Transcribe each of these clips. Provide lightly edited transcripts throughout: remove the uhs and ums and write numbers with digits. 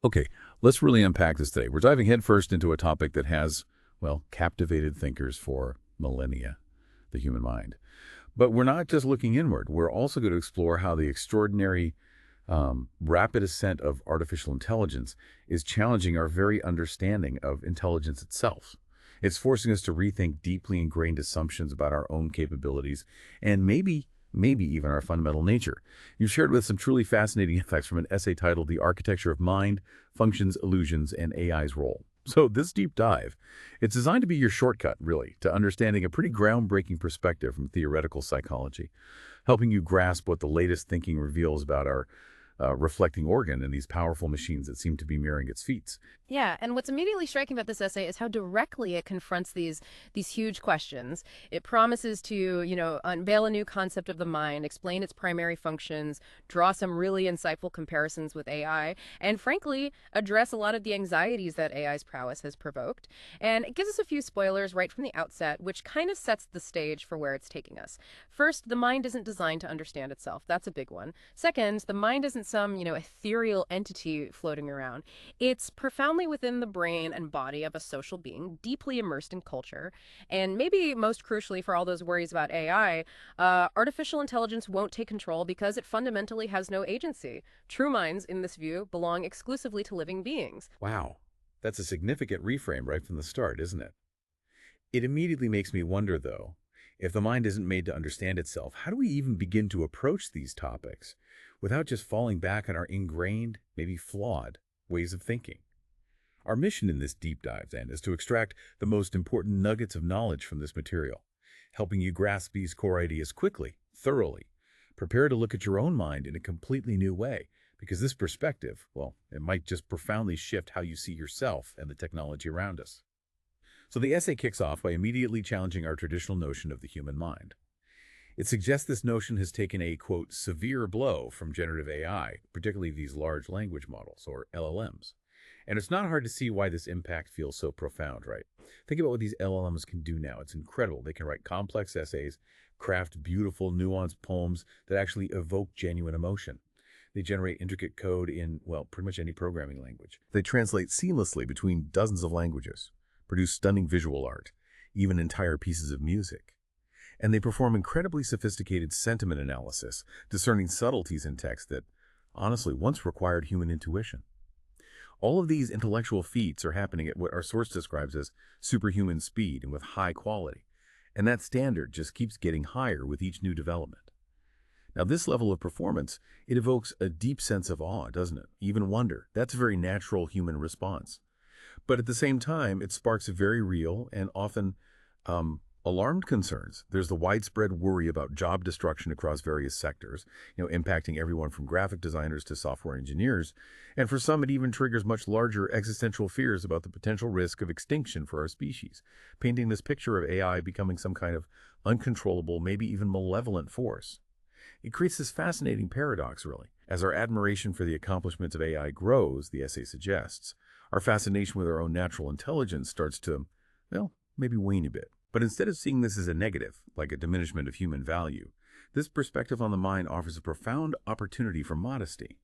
Okay, let's really unpack this today. We're diving headfirst into a topic that has, well, captivated thinkers for millennia, the human mind. But we're not just looking inward. We're also going to explore how the extraordinary, rapid ascent of artificial intelligence is challenging our very understanding of intelligence itself. It's forcing us to rethink deeply ingrained assumptions about our own capabilities and maybe even our fundamental nature. You've shared with some truly fascinating insights from an essay titled The Architecture of Mind, Functions, Illusions, and AI's Role. So this deep dive, it's designed to be your shortcut, really, to understanding a pretty groundbreaking perspective from theoretical psychology, helping you grasp what the latest thinking reveals about our reflecting organ and these powerful machines that seem to be mirroring its feats. Yeah, and what's immediately striking about this essay is how directly it confronts these huge questions. It promises to, unveil a new concept of the mind, explain its primary functions, draw some really insightful comparisons with AI, and frankly, address a lot of the anxieties that AI's prowess has provoked. And it gives us a few spoilers right from the outset, which kind of sets the stage for where it's taking us. First, the mind isn't designed to understand itself. That's a big one. Second, the mind isn't some, ethereal entity floating around. It's profoundly within the brain and body of a social being, deeply immersed in culture. And maybe most crucially for all those worries about AI, artificial intelligence won't take control because it fundamentally has no agency. True minds, in this view, belong exclusively to living beings. Wow, that's a significant reframe right from the start, isn't it? It immediately makes me wonder, though, if the mind isn't made to understand itself, how do we even begin to approach these topics without just falling back on our ingrained, maybe flawed, ways of thinking? Our mission in this deep dive, then, is to extract the most important nuggets of knowledge from this material, helping you grasp these core ideas quickly, thoroughly. Prepare to look at your own mind in a completely new way, because this perspective, well, it might just profoundly shift how you see yourself and the technology around us. So the essay kicks off by immediately challenging our traditional notion of the human mind. It suggests this notion has taken a, quote, severe blow from generative AI, particularly these large language models, or LLMs. And it's not hard to see why this impact feels so profound, right? Think about what these LLMs can do now. It's incredible. They can write complex essays, craft beautiful, nuanced poems that actually evoke genuine emotion. They generate intricate code in, well, pretty much any programming language. They translate seamlessly between dozens of languages, produce stunning visual art, even entire pieces of music. And they perform incredibly sophisticated sentiment analysis, discerning subtleties in text that, honestly, once required human intuition. All of these intellectual feats are happening at what our source describes as superhuman speed and with high quality. And that standard just keeps getting higher with each new development. Now, this level of performance, it evokes a deep sense of awe, doesn't it? Even wonder. That's a very natural human response. But at the same time, it sparks very real and often alarmed concerns. There's the widespread worry about job destruction across various sectors, impacting everyone from graphic designers to software engineers. And for some, it even triggers much larger existential fears about the potential risk of extinction for our species, painting this picture of AI becoming some kind of uncontrollable, maybe even malevolent force. It creates this fascinating paradox, really. As our admiration for the accomplishments of AI grows, the essay suggests, our fascination with our own natural intelligence starts to, well, maybe wane a bit. But instead of seeing this as a negative, like a diminishment of human value, this perspective on the mind offers a profound opportunity for modesty.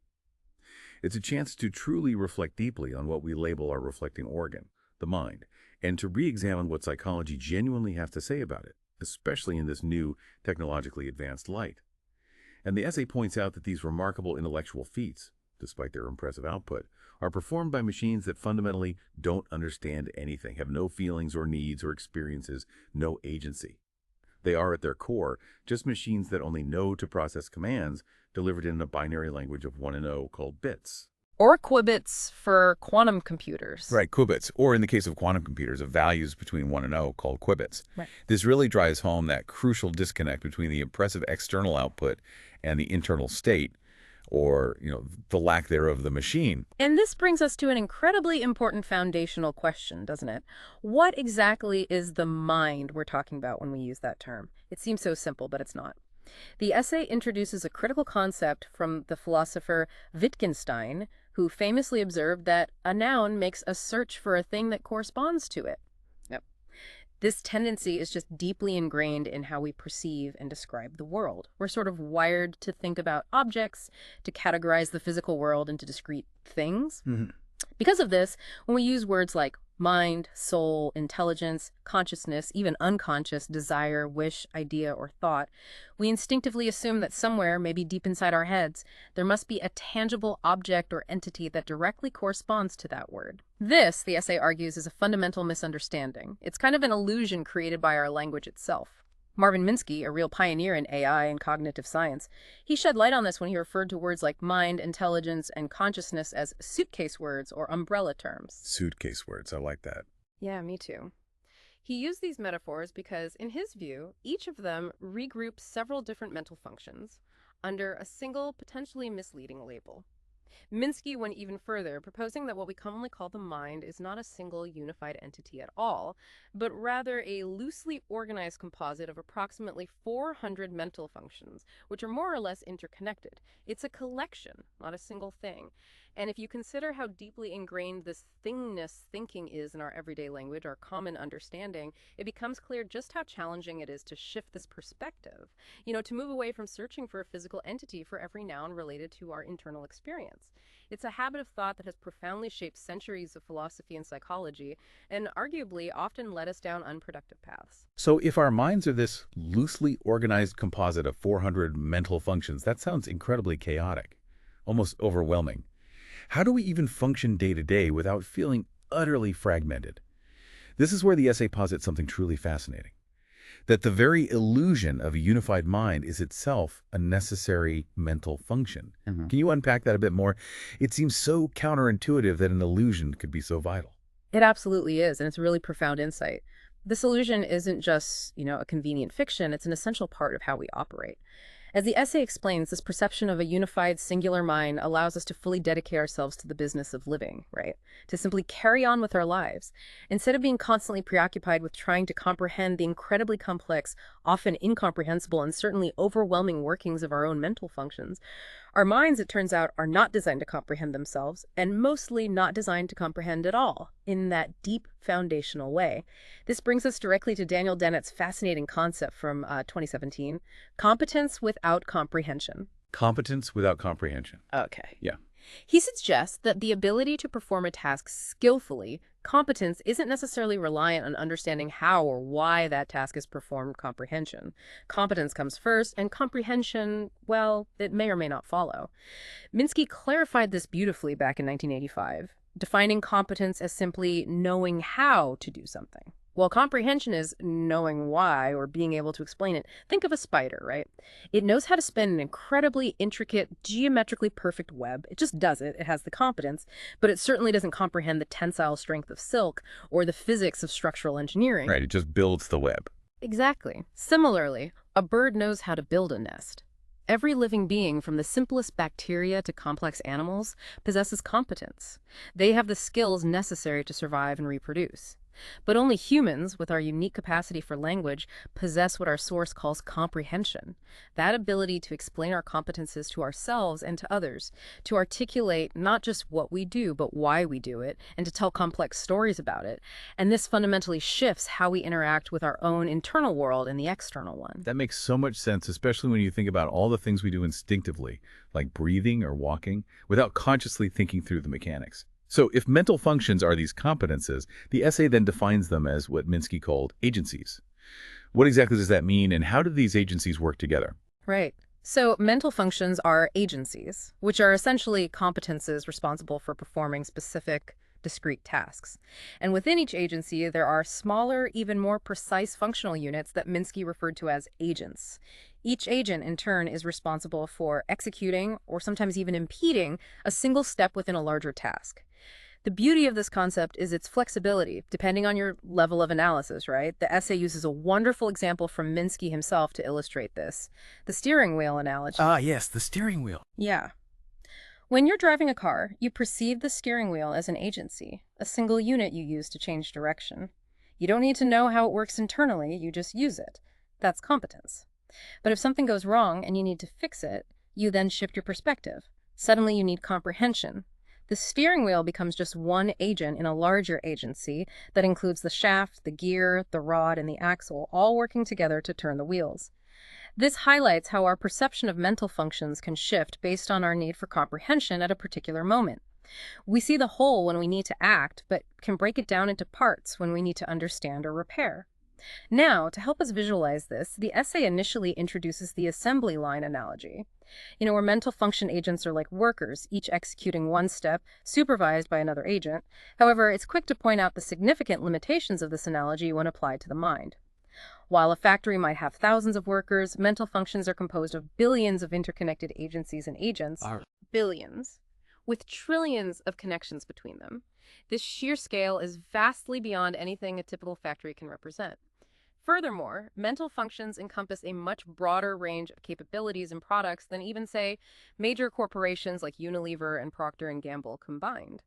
It's a chance to truly reflect deeply on what we label our reflecting organ, the mind, and to re-examine what psychology genuinely has to say about it, especially in this new, technologically advanced light. And the essay points out that these remarkable intellectual feats, despite their impressive output, are performed by machines that fundamentally don't understand anything, have no feelings or needs or experiences, no agency. They are, at their core, just machines that only know to process commands delivered in a binary language of 1 and 0 called bits. Or qubits for quantum computers. Right, qubits, or in the case of quantum computers, of values between 1 and 0 called qubits. Right. This really drives home that crucial disconnect between the impressive external output and the internal state, or, the lack thereof of the machine. And this brings us to an incredibly important foundational question, doesn't it? What exactly is the mind we're talking about when we use that term? It seems so simple, but it's not. The essay introduces a critical concept from the philosopher Wittgenstein, who famously observed that a noun makes a search for a thing that corresponds to it. Yep. This tendency is just deeply ingrained in how we perceive and describe the world. We're sort of wired to think about objects, to categorize the physical world into discrete things. Mhm. Because of this, when we use words like mind, soul, intelligence, consciousness, even unconscious, desire, wish, idea, or thought, we instinctively assume that somewhere, maybe deep inside our heads, there must be a tangible object or entity that directly corresponds to that word. This, the essay argues, is a fundamental misunderstanding. It's kind of an illusion created by our language itself. Marvin Minsky, a real pioneer in AI and cognitive science, he shed light on this when he referred to words like mind, intelligence, and consciousness as suitcase words or umbrella terms. Suitcase words, I like that. Yeah, me too. He used these metaphors because, in his view, each of them regroups several different mental functions under a single, potentially misleading label. Minsky went even further, proposing that what we commonly call the mind is not a single unified entity at all, but rather a loosely organized composite of approximately 400 mental functions, which are more or less interconnected. It's a collection, not a single thing. And if you consider how deeply ingrained this thingness thinking is in our everyday language, our common understanding, it becomes clear just how challenging it is to shift this perspective. To move away from searching for a physical entity for every noun related to our internal experience. It's a habit of thought that has profoundly shaped centuries of philosophy and psychology, and arguably often led us down unproductive paths. So if our minds are this loosely organized composite of 400 mental functions, that sounds incredibly chaotic, almost overwhelming. How do we even function day to day without feeling utterly fragmented? This is where the essay posits something truly fascinating. That the very illusion of a unified mind is itself a necessary mental function. Can you unpack that a bit more? It seems so counterintuitive that an illusion could be so vital. It absolutely is, and it's a really profound insight. This illusion isn't just, a convenient fiction, it's an essential part of how we operate. As the essay explains, this perception of a unified, singular mind allows us to fully dedicate ourselves to the business of living, right? To simply carry on with our lives, instead of being constantly preoccupied with trying to comprehend the incredibly complex, often incomprehensible, and certainly overwhelming workings of our own mental functions. Our minds, it turns out, are not designed to comprehend themselves, and mostly not designed to comprehend at all, in that deep foundational way. This brings us directly to Daniel Dennett's fascinating concept from 2017, competence without comprehension. Competence without comprehension. Okay. Yeah. He suggests that the ability to perform a task skillfully, competence isn't necessarily reliant on understanding how or why that task is performed comprehension. Competence comes first, and comprehension, well, it may or may not follow. Minsky clarified this beautifully back in 1985, defining competence as simply knowing how to do something. While comprehension is knowing why or being able to explain it. Think of a spider, right? It knows how to spin an incredibly intricate, geometrically perfect web. It just does it. It has the competence, but it certainly doesn't comprehend the tensile strength of silk or the physics of structural engineering. Right, it just builds the web. Exactly. Similarly, a bird knows how to build a nest. Every living being, from the simplest bacteria to complex animals, possesses competence. They have the skills necessary to survive and reproduce. But only humans, with our unique capacity for language, possess what our source calls comprehension. That ability to explain our competences to ourselves and to others, to articulate not just what we do, but why we do it, and to tell complex stories about it. And this fundamentally shifts how we interact with our own internal world and the external one. That makes so much sense, especially when you think about all the things we do instinctively, like breathing or walking, without consciously thinking through the mechanics. So if mental functions are these competences, the essay then defines them as what Minsky called agencies. What exactly does that mean, and how do these agencies work together? Right. So mental functions are agencies, which are essentially competences responsible for performing specific, discrete tasks. And within each agency, there are smaller, even more precise functional units that Minsky referred to as agents. Each agent, in turn, is responsible for executing, or sometimes even impeding, a single step within a larger task. The beauty of this concept is its flexibility, depending on your level of analysis, right? The essay uses a wonderful example from Minsky himself to illustrate this. The steering wheel analogy. Ah, yes, the steering wheel. Yeah. When you're driving a car, you perceive the steering wheel as an agency, a single unit you use to change direction. You don't need to know how it works internally, you just use it. That's competence. But if something goes wrong and you need to fix it, you then shift your perspective. Suddenly you need comprehension. The steering wheel becomes just one agent in a larger agency that includes the shaft, the gear, the rod, and the axle, all working together to turn the wheels. This highlights how our perception of mental functions can shift based on our need for comprehension at a particular moment. We see the whole when we need to act, but can break it down into parts when we need to understand or repair. Now, to help us visualize this, the essay initially introduces the assembly line analogy. Where mental function agents are like workers, each executing one step, supervised by another agent. However, it's quick to point out the significant limitations of this analogy when applied to the mind. While a factory might have thousands of workers, mental functions are composed of billions of interconnected agencies and agents, Are billions, with trillions of connections between them. This sheer scale is vastly beyond anything a typical factory can represent. Furthermore, mental functions encompass a much broader range of capabilities and products than even, say, major corporations like Unilever and Procter and Gamble combined.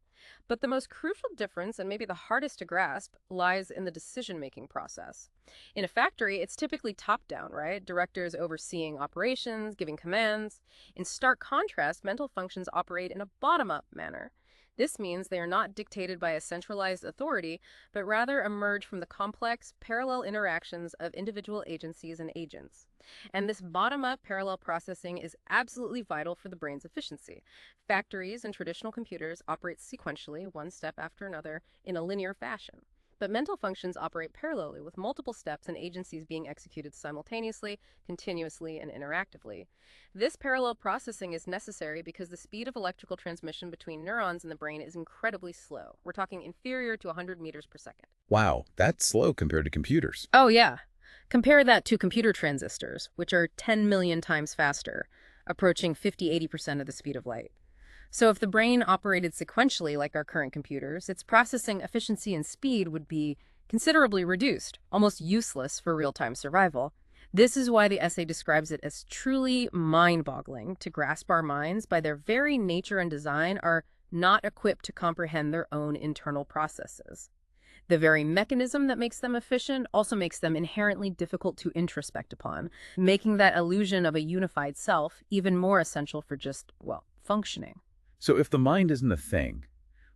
But the most crucial difference, and maybe the hardest to grasp, lies in the decision-making process. In a factory, it's typically top-down, right? Directors overseeing operations, giving commands. In stark contrast, mental functions operate in a bottom-up manner. This means they are not dictated by a centralized authority, but rather emerge from the complex, parallel interactions of individual agencies and agents. And this bottom-up parallel processing is absolutely vital for the brain's efficiency. Factories and traditional computers operate sequentially, one step after another, in a linear fashion. But mental functions operate parallelly, with multiple steps and agencies being executed simultaneously, continuously, and interactively. This parallel processing is necessary because the speed of electrical transmission between neurons in the brain is incredibly slow. We're talking inferior to 100 meters per second. Wow, that's slow compared to computers. Oh, yeah. Compare that to computer transistors, which are 10 million times faster, approaching 50–80% of the speed of light. So if the brain operated sequentially like our current computers, its processing efficiency and speed would be considerably reduced, almost useless for real-time survival. This is why the essay describes it as truly mind-boggling. To grasp our minds, by their very nature and design, are not equipped to comprehend their own internal processes. The very mechanism that makes them efficient also makes them inherently difficult to introspect upon, making that illusion of a unified self even more essential for just, well, functioning. So if the mind isn't a thing,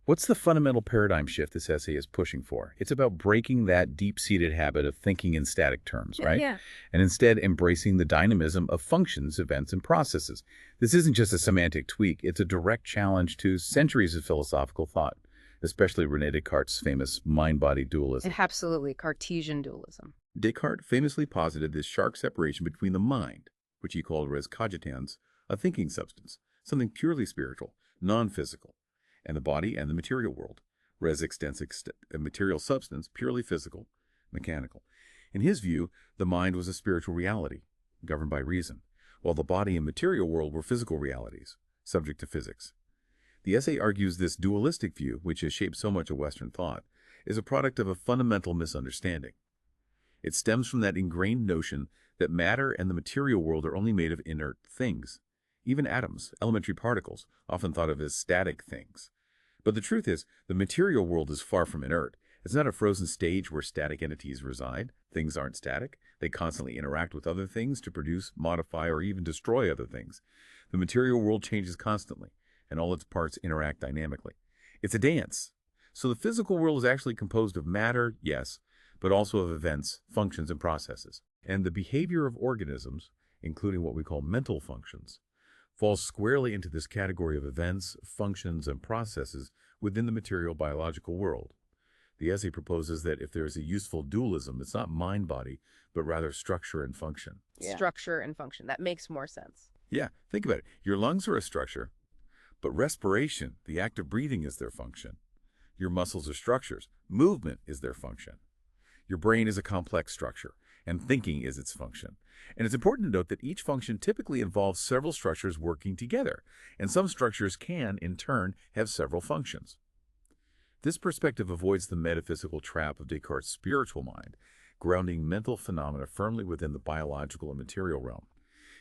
what's the fundamental paradigm shift this essay is pushing for? It's about breaking that deep-seated habit of thinking in static terms, right? Yeah. And instead embracing the dynamism of functions, events, and processes. This isn't just a semantic tweak, it's a direct challenge to centuries of philosophical thought, especially René Descartes' famous mind-body dualism. Absolutely, Cartesian dualism. Descartes famously posited this stark separation between the mind, which he called res cogitans, a thinking substance, something purely spiritual, non-physical, and the body and the material world, res extensa, a material substance, purely physical, mechanical. In his view, the mind was a spiritual reality, governed by reason, while the body and material world were physical realities, subject to physics. The essay argues this dualistic view, which has shaped so much of Western thought, is a product of a fundamental misunderstanding. It stems from that ingrained notion that matter and the material world are only made of inert things. Even atoms, elementary particles, often thought of as static things. But the truth is, the material world is far from inert. It's not a frozen stage where static entities reside. Things aren't static. They constantly interact with other things to produce, modify, or even destroy other things. The material world changes constantly, and all its parts interact dynamically. It's a dance. So the physical world is actually composed of matter, yes, but also of events, functions, and processes. And the behavior of organisms, including what we call mental functions, falls squarely into this category of events, functions, and processes within the material biological world. The essay proposes that if there is a useful dualism, it's not mind-body, but rather structure and function. Yeah. Structure and function. That makes more sense. Yeah, think about it. Your lungs are a structure, but respiration, the act of breathing, is their function. Your muscles are structures. Movement is their function. Your brain is a complex structure, and thinking is its function. And it's important to note that each function typically involves several structures working together, and some structures can, in turn, have several functions. This perspective avoids the metaphysical trap of Descartes' spiritual mind, grounding mental phenomena firmly within the biological and material realm.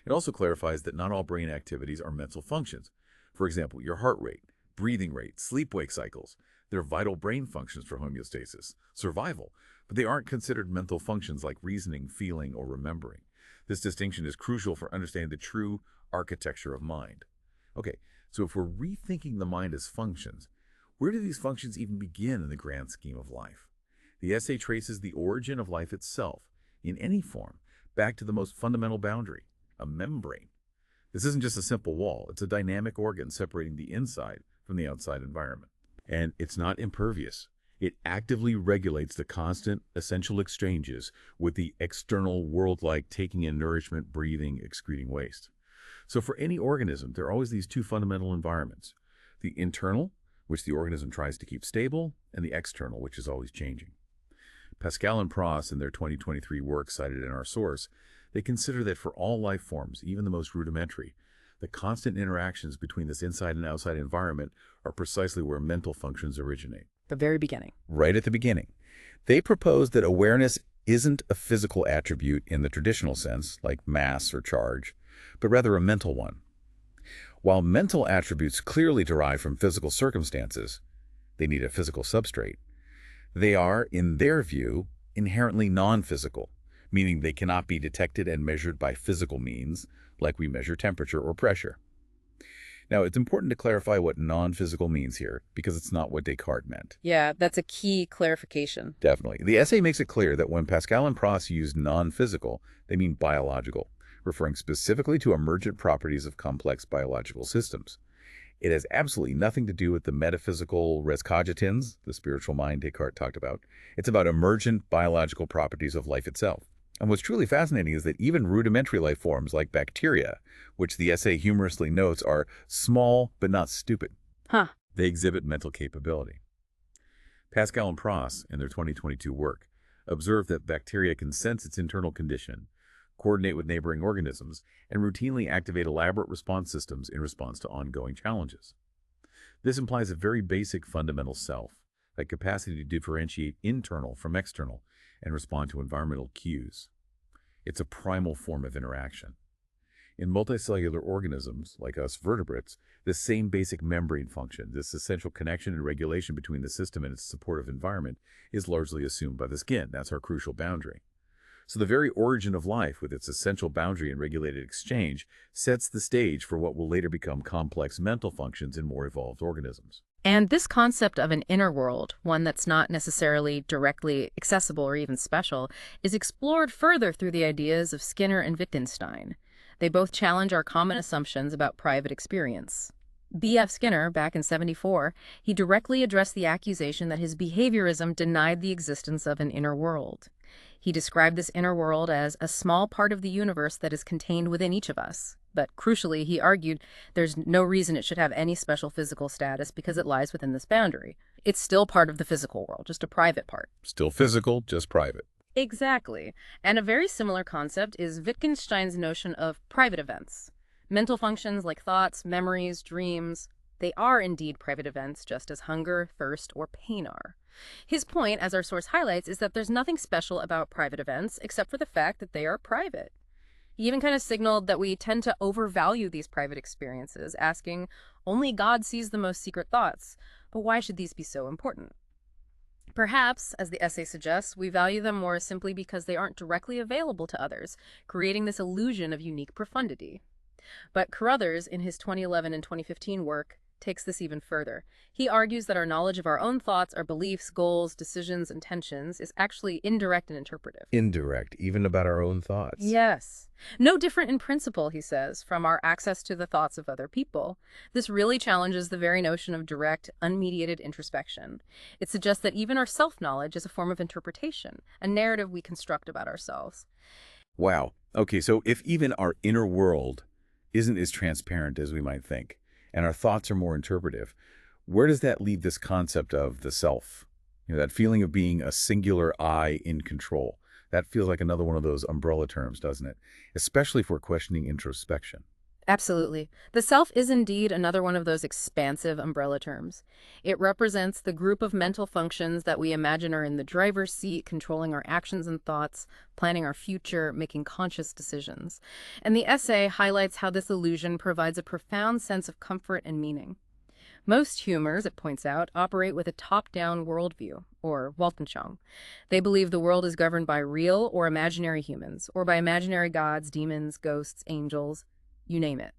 It also clarifies that not all brain activities are mental functions. For example, your heart rate, breathing rate, sleep-wake cycles. They're vital brain functions for homeostasis, survival, but they aren't considered mental functions like reasoning, feeling, or remembering. This distinction is crucial for understanding the true architecture of mind. Okay, so if we're rethinking the mind as functions, where do these functions even begin in the grand scheme of life? The essay traces the origin of life itself, in any form, back to the most fundamental boundary, a membrane. This isn't just a simple wall, it's a dynamic organ separating the inside from the outside environment. And it's not impervious. It actively regulates the constant, essential exchanges with the external world, like taking in nourishment, breathing, excreting waste. So for any organism, there are always these two fundamental environments. The internal, which the organism tries to keep stable, and the external, which is always changing. Pascal and Pross, in their 2023 work cited in our source, they consider that for all life forms, even the most rudimentary, the constant interactions between this inside and outside environment are precisely where mental functions originate. The very beginning. Right at the beginning. They propose that awareness isn't a physical attribute in the traditional sense, like mass or charge, but rather a mental one. While mental attributes clearly derive from physical circumstances, they need a physical substrate. They are, in their view, inherently non-physical, meaning they cannot be detected and measured by physical means, like we measure temperature or pressure. Now, it's important to clarify what non-physical means here, because it's not what Descartes meant. Yeah, that's a key clarification. Definitely. The essay makes it clear that when Pascal and Pross use non-physical, they mean biological, referring specifically to emergent properties of complex biological systems. It has absolutely nothing to do with the metaphysical res cogitans, the spiritual mind Descartes talked about. It's about emergent biological properties of life itself. And what's truly fascinating is that even rudimentary life forms like bacteria, which the essay humorously notes are small but not stupid, they exhibit mental capability. Pascal and Pross, in their 2022 work, observed that bacteria can sense its internal condition, coordinate with neighboring organisms, and routinely activate elaborate response systems in response to ongoing challenges. This implies a very basic fundamental self, that capacity to differentiate internal from external and respond to environmental cues. It's a primal form of interaction. In multicellular organisms, like us vertebrates, this same basic membrane function, this essential connection and regulation between the system and its supportive environment, is largely assumed by the skin. That's our crucial boundary. So the very origin of life, with its essential boundary and regulated exchange, sets the stage for what will later become complex mental functions in more evolved organisms. And this concept of an inner world, one that's not necessarily directly accessible or even special, is explored further through the ideas of Skinner and Wittgenstein. They both challenge our common assumptions about private experience. B.F. Skinner, back in '74, he directly addressed the accusation that his behaviorism denied the existence of an inner world. He described this inner world as a small part of the universe that is contained within each of us. But crucially, he argued there's no reason it should have any special physical status because it lies within this boundary. It's still part of the physical world, just a private part. Still physical, just private. Exactly. And a very similar concept is Wittgenstein's notion of private events. Mental functions like thoughts, memories, dreams, they are indeed private events, just as hunger, thirst, or pain are. His point, as our source highlights, is that there's nothing special about private events except for the fact that they are private. He even kind of signaled that we tend to overvalue these private experiences, asking, only God sees the most secret thoughts, but why should these be so important? Perhaps, as the essay suggests, we value them more simply because they aren't directly available to others, creating this illusion of unique profundity. But Carruthers, in his 2011 and 2015 work, takes this even further. He argues that our knowledge of our own thoughts, our beliefs, goals, decisions, intentions is actually indirect and interpretive. Indirect, even about our own thoughts. Yes. No different in principle, he says, from our access to the thoughts of other people. This really challenges the very notion of direct, unmediated introspection. It suggests that even our self-knowledge is a form of interpretation, a narrative we construct about ourselves. Wow. Okay, so if even our inner world isn't as transparent as we might think, and our thoughts are more interpretive, where does that leave this concept of the self? That feeling of being a singular I in control. That feels like another one of those umbrella terms, doesn't it? Especially if we're questioning introspection. Absolutely. The self is indeed another one of those expansive umbrella terms. It represents the group of mental functions that we imagine are in the driver's seat, controlling our actions and thoughts, planning our future, making conscious decisions. And the essay highlights how this illusion provides a profound sense of comfort and meaning. Most humors, it points out, operate with a top-down worldview, or Weltanschauung. They believe the world is governed by real or imaginary humans, or by imaginary gods, demons, ghosts, angels, you name it.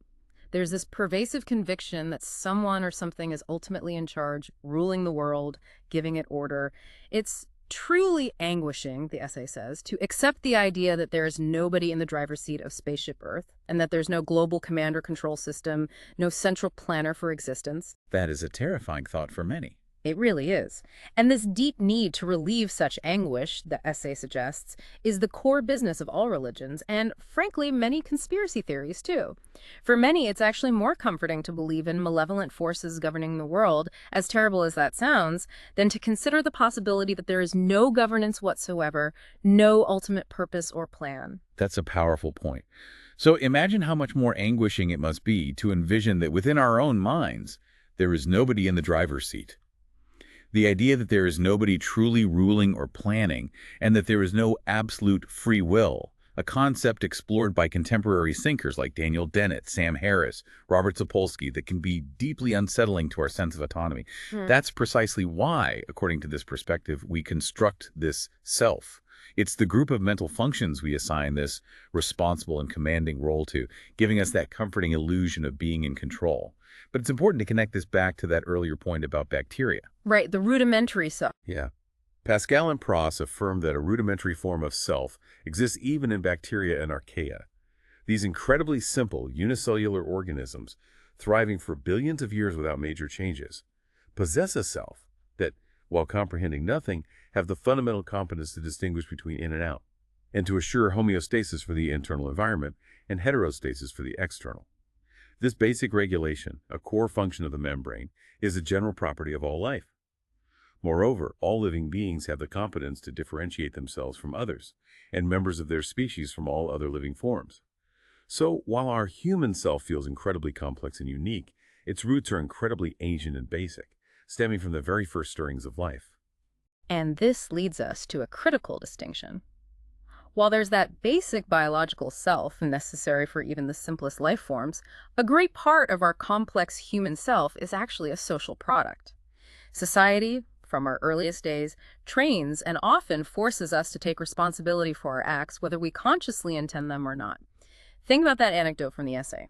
There's this pervasive conviction that someone or something is ultimately in charge, ruling the world, giving it order. It's truly anguishing, the essay says, to accept the idea that there is nobody in the driver's seat of spaceship Earth, and that there's no global command or control system, no central planner for existence. That is a terrifying thought for many. It really is. And this deep need to relieve such anguish, the essay suggests, is the core business of all religions, and frankly, many conspiracy theories, too. For many, it's actually more comforting to believe in malevolent forces governing the world, as terrible as that sounds, than to consider the possibility that there is no governance whatsoever, no ultimate purpose or plan. That's a powerful point. So imagine how much more anguishing it must be to envision that within our own minds, there is nobody in the driver's seat. The idea that there is nobody truly ruling or planning, and that there is no absolute free will, a concept explored by contemporary thinkers like Daniel Dennett, Sam Harris, Robert Sapolsky, that can be deeply unsettling to our sense of autonomy. That's precisely why, according to this perspective, we construct this self. It's the group of mental functions we assign this responsible and commanding role to, giving us that comforting illusion of being in control. But it's important to connect this back to that earlier point about bacteria. Right, the rudimentary self. Yeah. Pascal and Pross affirmed that a rudimentary form of self exists even in bacteria and archaea. These incredibly simple, unicellular organisms, thriving for billions of years without major changes, possess a self that, while comprehending nothing, have the fundamental competence to distinguish between in and out, and to assure homeostasis for the internal environment and heterostasis for the external. This basic regulation, a core function of the membrane, is a general property of all life. Moreover, all living beings have the competence to differentiate themselves from others, and members of their species from all other living forms. So, while our human self feels incredibly complex and unique, its roots are incredibly ancient and basic, stemming from the very first stirrings of life. And this leads us to a critical distinction. While there's that basic biological self necessary for even the simplest life forms, a great part of our complex human self is actually a social product. Society, from our earliest days, trains and often forces us to take responsibility for our acts, whether we consciously intend them or not. Think about that anecdote from the essay.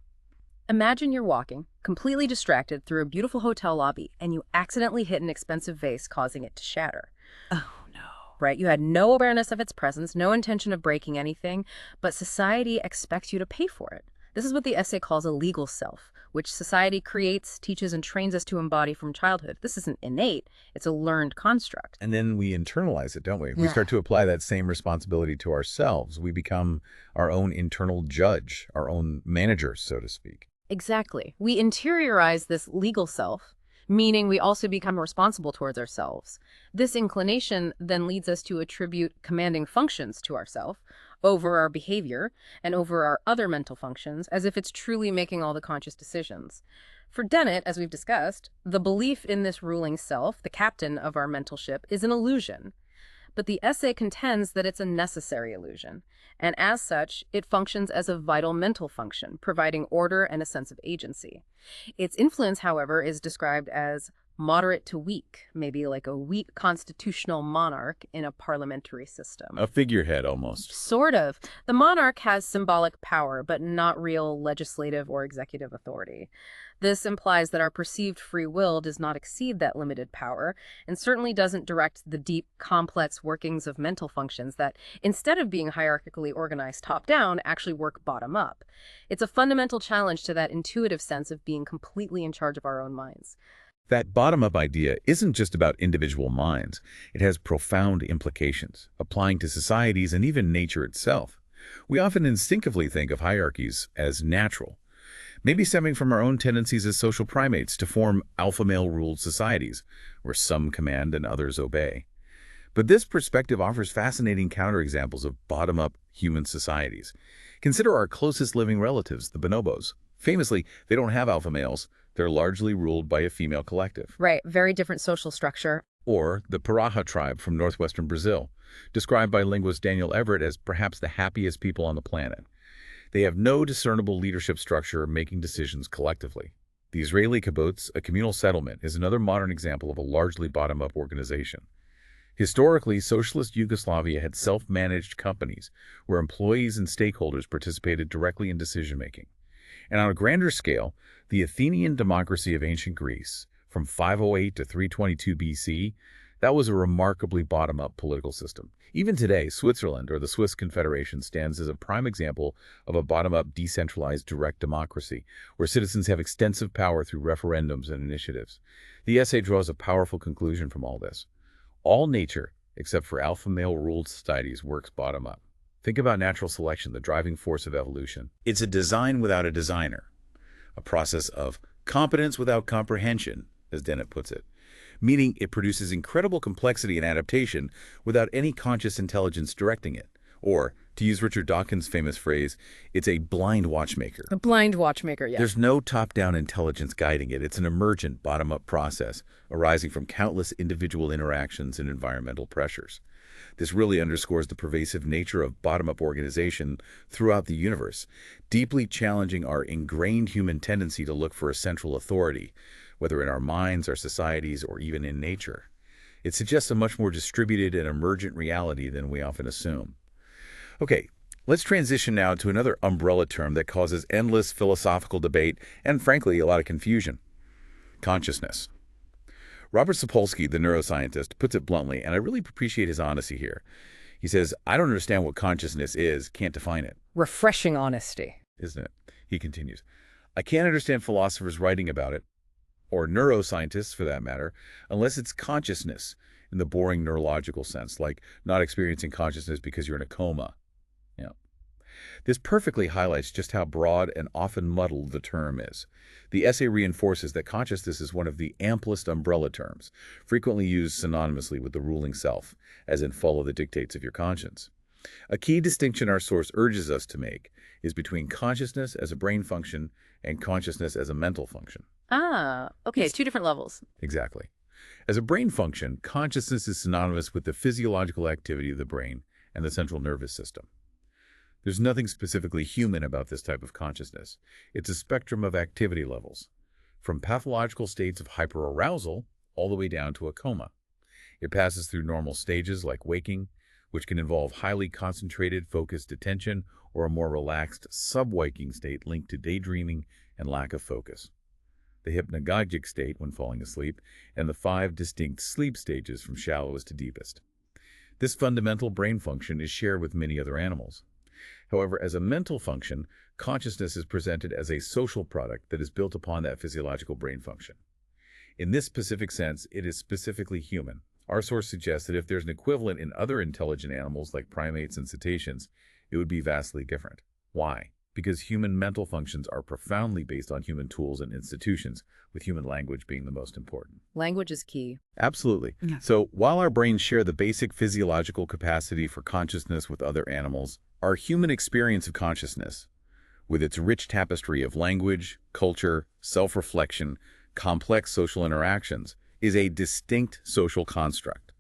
Imagine you're walking, completely distracted, through a beautiful hotel lobby, and you accidentally hit an expensive vase, causing it to shatter. Oh, no. Right? You had no awareness of its presence, no intention of breaking anything, but society expects you to pay for it. This is what the essay calls a legal self, which society creates, teaches, and trains us to embody from childhood. This isn't innate, it's a learned construct. And then we internalize it, don't we? We Yeah. start to apply that same responsibility to ourselves. We become our own internal judge, our own manager, so to speak. Exactly. We interiorize this legal self, meaning we also become responsible towards ourselves. This inclination then leads us to attribute commanding functions to ourselves over our behavior and over our other mental functions, as if it's truly making all the conscious decisions. For Dennett, as we've discussed, the belief in this ruling self, the captain of our mental ship, is an illusion. But the essay contends that it's a necessary illusion, and as such, it functions as a vital mental function, providing order and a sense of agency. Its influence, however, is described as moderate to weak, maybe like a weak constitutional monarch in a parliamentary system. A figurehead, almost. Sort of. The monarch has symbolic power, but not real legislative or executive authority. This implies that our perceived free will does not exceed that limited power, and certainly doesn't direct the deep, complex workings of mental functions that, instead of being hierarchically organized top-down, actually work bottom-up. It's a fundamental challenge to that intuitive sense of being completely in charge of our own minds. That bottom-up idea isn't just about individual minds. It has profound implications, applying to societies and even nature itself. We often instinctively think of hierarchies as natural, maybe stemming from our own tendencies as social primates to form alpha male-ruled societies, where some command and others obey. But this perspective offers fascinating counterexamples of bottom-up human societies. Consider our closest living relatives, the bonobos. Famously, they don't have alpha males. They're largely ruled by a female collective. Right, very different social structure. Or the Paraha tribe from northwestern Brazil, described by linguist Daniel Everett as perhaps the happiest people on the planet. They have no discernible leadership structure making decisions collectively. The Israeli kibbutz, a communal settlement, is another modern example of a largely bottom-up organization. Historically, socialist Yugoslavia had self-managed companies where employees and stakeholders participated directly in decision-making. And on a grander scale, the Athenian democracy of ancient Greece, from 508 to 322 BC, That was a remarkably bottom-up political system. Even today, Switzerland, or the Swiss Confederation, stands as a prime example of a bottom-up, decentralized, direct democracy, where citizens have extensive power through referendums and initiatives. The essay draws a powerful conclusion from all this. All nature, except for alpha male-ruled societies, works bottom-up. Think about natural selection, the driving force of evolution. It's a design without a designer, a process of competence without comprehension, as Dennett puts it, meaning it produces incredible complexity and adaptation without any conscious intelligence directing it. Or, to use Richard Dawkins' famous phrase, it's a blind watchmaker. A blind watchmaker, yeah. There's no top-down intelligence guiding it. It's an emergent, bottom-up process arising from countless individual interactions and environmental pressures. This really underscores the pervasive nature of bottom-up organization throughout the universe, deeply challenging our ingrained human tendency to look for a central authority, whether in our minds, our societies, or even in nature. It suggests a much more distributed and emergent reality than we often assume. Okay, let's transition now to another umbrella term that causes endless philosophical debate and, frankly, a lot of confusion: consciousness. Robert Sapolsky, the neuroscientist, puts it bluntly, and I really appreciate his honesty here. He says, "I don't understand what consciousness is, can't define it." Refreshing honesty. Isn't it? He continues, "I can't understand philosophers writing about it, or neuroscientists for that matter, unless it's consciousness in the boring neurological sense, like not experiencing consciousness because you're in a coma." Yeah. This perfectly highlights just how broad and often muddled the term is. The essay reinforces that consciousness is one of the amplest umbrella terms, frequently used synonymously with the ruling self, as in follow the dictates of your conscience. A key distinction our source urges us to make is between consciousness as a brain function and consciousness as a mental function. Ah, okay, two different levels. Exactly. As a brain function, consciousness is synonymous with the physiological activity of the brain and the central nervous system. There's nothing specifically human about this type of consciousness. It's a spectrum of activity levels, from pathological states of hyperarousal all the way down to a coma. It passes through normal stages like waking, which can involve highly concentrated, focused attention, or a more relaxed sub-waking state linked to daydreaming and lack of focus. The hypnagogic state when falling asleep, and the 5 distinct sleep stages from shallowest to deepest. This fundamental brain function is shared with many other animals. However, as a mental function, consciousness is presented as a social product that is built upon that physiological brain function. In this specific sense, it is specifically human. Our source suggests that if there's an equivalent in other intelligent animals like primates and cetaceans, it would be vastly different. Why? Because human mental functions are profoundly based on human tools and institutions, with human language being the most important. Language is key. Absolutely. Yeah. So while our brains share the basic physiological capacity for consciousness with other animals, our human experience of consciousness, with its rich tapestry of language, culture, self-reflection, complex social interactions, is a distinct social construct.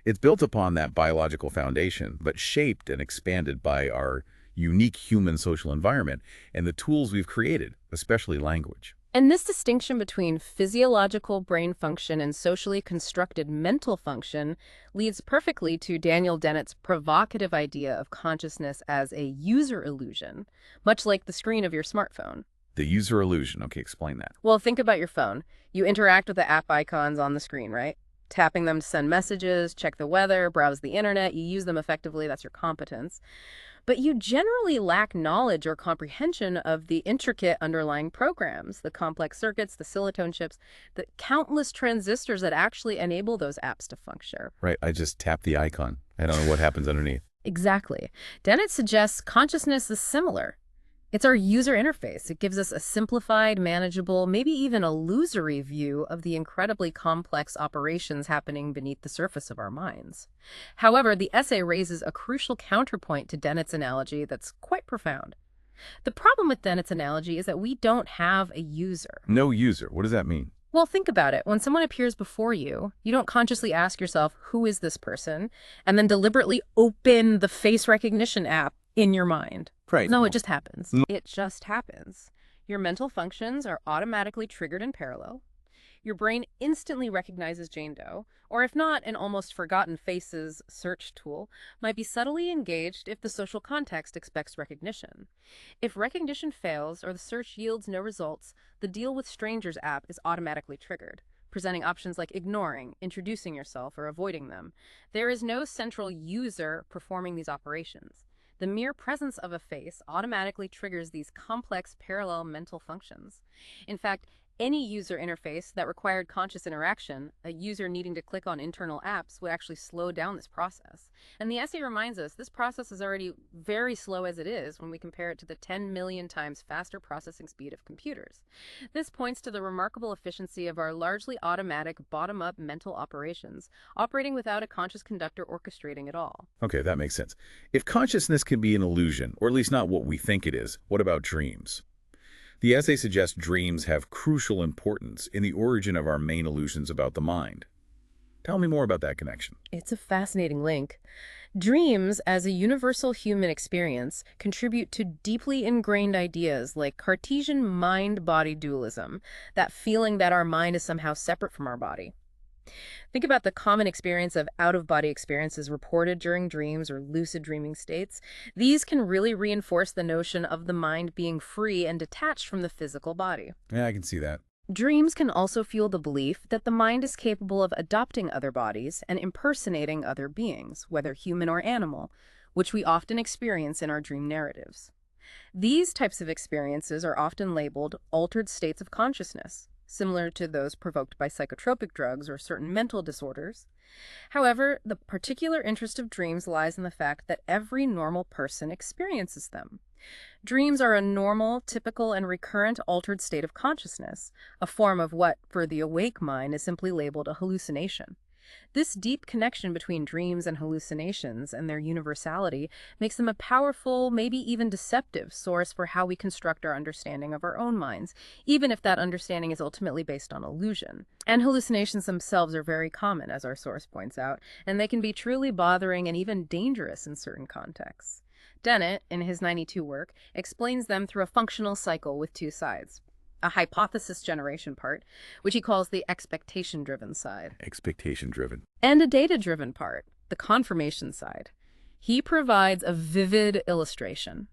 It's built upon that biological foundation, but shaped and expanded by our unique human social environment and the tools we've created, especially language. And this distinction between physiological brain function and socially constructed mental function leads perfectly to Daniel Dennett's provocative idea of consciousness as a user illusion, much like the screen of your smartphone. The user illusion. Okay, explain that. Well, think about your phone. You interact with the app icons on the screen, right? Tapping them to send messages, check the weather, browse the internet. You use them effectively. That's your competence. But you generally lack knowledge or comprehension of the intricate underlying programs, the complex circuits, the silicon chips, the countless transistors that actually enable those apps to function. Right, I just tap the icon. I don't know what happens underneath. Exactly. Dennett suggests consciousness is similar. It's our user interface. It gives us a simplified, manageable, maybe even illusory view of the incredibly complex operations happening beneath the surface of our minds. However, the essay raises a crucial counterpoint to Dennett's analogy that's quite profound. The problem with Dennett's analogy is that we don't have a user. No user. What does that mean? Well, think about it. When someone appears before you, you don't consciously ask yourself, who is this person? And then deliberately open the face recognition app in your mind. Right. No, it just happens. It just happens. Your mental functions are automatically triggered in parallel. Your brain instantly recognizes Jane Doe, or if not, an almost forgotten faces search tool might be subtly engaged if the social context expects recognition. If recognition fails or the search yields no results, the Deal with Strangers app is automatically triggered, presenting options like ignoring, introducing yourself, or avoiding them. There is no central user performing these operations. The mere presence of a face automatically triggers these complex parallel mental functions. In fact, any user interface that required conscious interaction, a user needing to click on internal apps, would actually slow down this process. And the essay reminds us this process is already very slow as it is when we compare it to the 10 million times faster processing speed of computers. This points to the remarkable efficiency of our largely automatic, bottom-up mental operations, operating without a conscious conductor orchestrating it all. Okay, that makes sense. If consciousness can be an illusion, or at least not what we think it is, what about dreams? The essay suggests dreams have crucial importance in the origin of our main illusions about the mind. Tell me more about that connection. It's a fascinating link. Dreams, as a universal human experience, contribute to deeply ingrained ideas like Cartesian mind-body dualism, that feeling that our mind is somehow separate from our body. Think about the common experience of out-of-body experiences reported during dreams or lucid dreaming states. These can really reinforce the notion of the mind being free and detached from the physical body. Yeah, I can see that. Dreams can also fuel the belief that the mind is capable of adopting other bodies and impersonating other beings, whether human or animal, which we often experience in our dream narratives. These types of experiences are often labeled altered states of consciousness, similar to those provoked by psychotropic drugs or certain mental disorders. However, the particular interest of dreams lies in the fact that every normal person experiences them. Dreams are a normal, typical, and recurrent altered state of consciousness, a form of what, for the awake mind, is simply labeled a hallucination. This deep connection between dreams and hallucinations and their universality makes them a powerful, maybe even deceptive, source for how we construct our understanding of our own minds, even if that understanding is ultimately based on illusion. And hallucinations themselves are very common, as our source points out, and they can be truly bothering and even dangerous in certain contexts. Dennett, in his 92 work, explains them through a functional cycle with two sides. A hypothesis generation part, which he calls the expectation-driven side. Expectation-driven. And a data-driven part, the confirmation side. He provides a vivid illustration.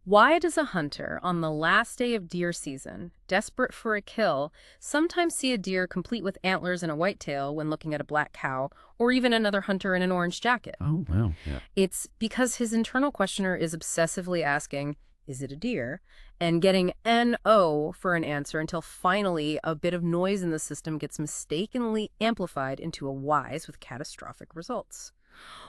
Why does a hunter on the last day of deer season, desperate for a kill, sometimes see a deer complete with antlers and a white tail when looking at a black cow, or even another hunter in an orange jacket? Oh, wow. Yeah. It's because his internal questioner is obsessively asking, is it a deer? And getting NO for an answer until finally a bit of noise in the system gets mistakenly amplified into a whys with catastrophic results.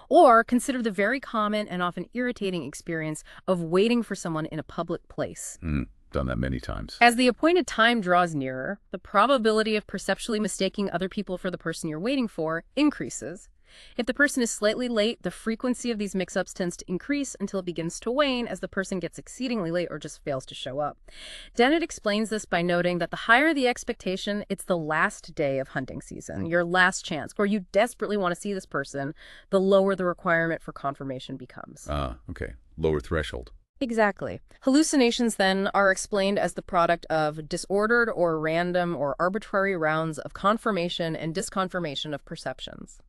Or consider the very common and often irritating experience of waiting for someone in a public place. Done that many times. As the appointed time draws nearer, the probability of perceptually mistaking other people for the person you're waiting for increases. If the person is slightly late, the frequency of these mix-ups tends to increase until it begins to wane as the person gets exceedingly late or just fails to show up. Dennett explains this by noting that the higher the expectation, it's the last day of hunting season, your last chance, where you desperately want to see this person, the lower the requirement for confirmation becomes. Okay. Lower threshold. Exactly. Hallucinations, then, are explained as the product of disordered or random or arbitrary rounds of confirmation and disconfirmation of perceptions.